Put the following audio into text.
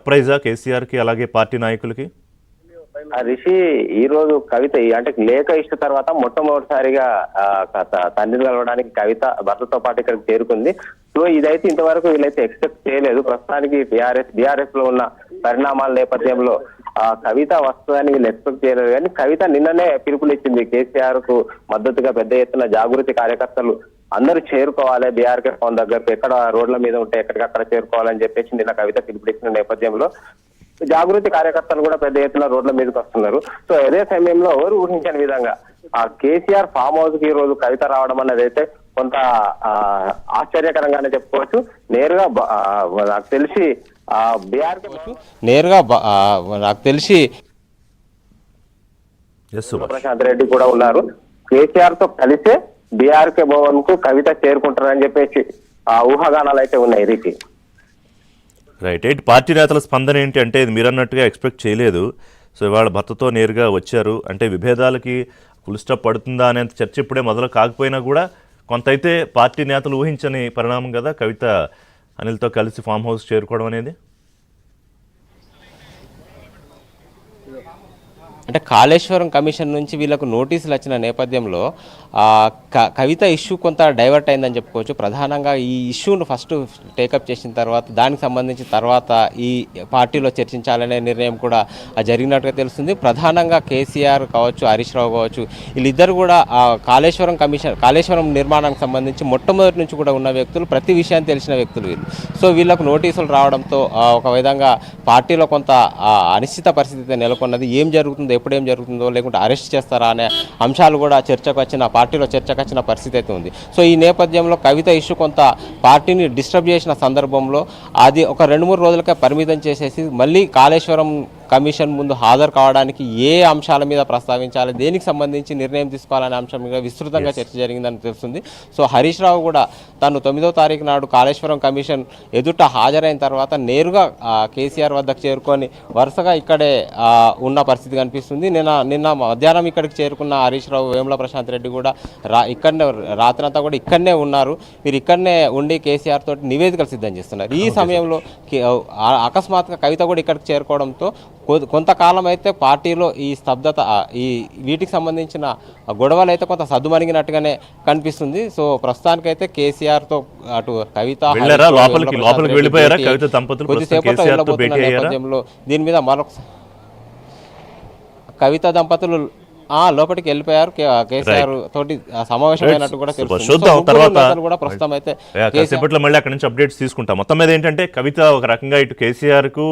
సర్ప్రైజా కేసీఆర్కి అలాగే పార్టీ నాయకులకి? రిషి ఈ రోజు కవిత అంటే లేఖ ఇష్ట తర్వాత మొట్టమొదటిసారిగా తండ్రిని కలవడానికి కవిత భర్తతో పాటు ఇక్కడికి చేరుకుంది. సో ఇదైతే ఇంతవరకు వీళ్ళైతే ఎక్స్పెక్ట్ చేయలేదు. ప్రస్తుతానికి బీఆర్ఎస్ లో ఉన్న పరిణామాల నేపథ్యంలో కవిత వస్తుందని వీళ్ళు ఎక్స్పెక్ట్ చేయలేదు. కానీ కవిత నిన్ననే పిలుపునిచ్చింది కేసీఆర్ కు మద్దతుగా పెద్ద ఎత్తున జాగృతి కార్యకర్తలు అందరూ చేరుకోవాలి బీఆర్కే భవన్ దగ్గరకు, ఎక్కడ రోడ్ల మీద ఉంటే ఎక్కడికక్కడ చేరుకోవాలని చెప్పేసి నిన్న కవిత పిలుపునిచ్చిన నేపథ్యంలో జాగృతి కార్యకర్తలు కూడా పెద్ద ఎత్తున రోడ్ల మీదకి వస్తున్నారు. సో అదే సమయంలో ఎవరు ఊహించని విధంగా కేసీఆర్ ఫామ్ హౌస్ కి ఈ రోజు కవిత రావడం అనేది అయితే కొంత ఆశ్చర్యకరంగానే చెప్పుకోవచ్చు. నేరుగా నాకు తెలిసి ప్రశాంత్ రెడ్డి కూడా ఉన్నారు. కేసీఆర్ తో కలిసే బీఆర్కే భవన్ కు కవిత చేరుకుంటారని చెప్పేసి ఊహాగానాలు అయితే ఉన్నాయి. రీతి రైట్. ఏంటి పార్టీ నేతల స్పందన ఏంటి అంటే మీరు అన్నట్టుగా ఎక్స్పెక్ట్ చేయలేదు. సో ఇవాళ భర్తతో నేరుగా వచ్చారు అంటే విభేదాలకి ఫుల్ స్టాప్ పడుతుందా అనేంత చర్చ ఇప్పుడే మొదలు కాకపోయినా కూడా కొంత అయితే పార్టీ నేతలు ఊహించని పరిణామం కదా కవిత అనిల్తో కలిసి ఫామ్ హౌస్ చేరుకోవడం అనేది. అంటే కాళేశ్వరం కమిషన్ నుంచి వీళ్ళకు నోటీసులు వచ్చిన నేపథ్యంలో కవిత ఇష్యూ కొంత డైవర్ట్ అయిందని చెప్పుకోవచ్చు. ప్రధానంగా ఈ ఇష్యూను ఫస్ట్ టేకప్ చేసిన తర్వాత దానికి సంబంధించి తర్వాత ఈ పార్టీలో చర్చించాలనే నిర్ణయం కూడా జరిగినట్టుగా తెలుస్తుంది. ప్రధానంగా కేసీఆర్ కావచ్చు, హరీష్ రావు కావచ్చు, వీళ్ళిద్దరు కూడా కాళేశ్వరం నిర్మాణానికి సంబంధించి మొట్టమొదటి నుంచి కూడా ఉన్న వ్యక్తులు, ప్రతి విషయాన్ని తెలిసిన వ్యక్తులు వీళ్ళు. సో వీళ్ళకు నోటీసులు రావడంతో ఒక విధంగా పార్టీలో కొంత అనిశ్చిత పరిస్థితి నెలకొన్నది. ఏం జరుగుతుందో, ఎప్పుడేం జరుగుతుందో, లేకుంటే అరెస్ట్ చేస్తారా అనే అంశాలు కూడా పార్టీలో చర్చకు వచ్చిన పరిస్థితి అయితే ఉంది. సో ఈ నేపథ్యంలో కవిత ఇష్యూ కొంత పార్టీని డిస్టర్బ్ చేసిన సందర్భంలో అది ఒక 2-3 రోజులకే పరిమితం చేసేసి మళ్ళీ కాళేశ్వరం కమిషన్ ముందు హాజరు కావడానికి ఏ అంశాల మీద ప్రస్తావించాలి, దేనికి సంబంధించి నిర్ణయం తీసుకోవాలనే అంశం మీద విస్తృతంగా చర్చ జరిగిందని తెలుస్తుంది. సో హరీష్ రావు కూడా తను 9వ తారీఖు నాడు కాళేశ్వరం కమిషన్ ఎదుట హాజరైన తర్వాత నేరుగా కేసీఆర్ వద్దకు చేరుకొని వరుసగా ఇక్కడే ఉన్న పరిస్థితి కనిపిస్తుంది. నిన్న మధ్యాహ్నం ఇక్కడికి చేరుకున్న హరీష్ రావు, వేముల ప్రశాంత్ రెడ్డి కూడా ఇక్కడనే రాత్రంతా కూడా ఇక్కడనే ఉన్నారు. మీరు ఇక్కడనే ఉండి కేసీఆర్ తోటి నివేదికలు సిద్ధం చేస్తున్నారు. ఈ సమయంలో అకస్మాత్తుగా కవిత కూడా ఇక్కడికి చేరుకోవడంతో కొంతకాలం అయితే పార్టీలో ఈ స్తబ్దత, వీటికి సంబంధించిన గొడవలు అయితే కొంత సద్దుమణిగినట్టుగానే కనిపిస్తుంది. సో ప్రస్తుతానికైతే కేసీఆర్తో అటు కవిత కొద్దిసేపట్లో వెళ్ళబోతున్న నేపథ్యంలో దీని మీద మరొక కవిత దంపతులు లోపలికి వెళ్ళిపోయారు. కేసీఆర్ తోటి సమావేశమైనట్టు కూడా తెలుస్తుంది. కూడా ప్రస్తుతం అయితే మళ్ళీ అక్కడి నుంచి అప్డేట్స్ తీసుకుంటాం. మొత్తం మీద ఏంటంటే కవిత ఒక రకంగా ఇటు కేసీఆర్ కు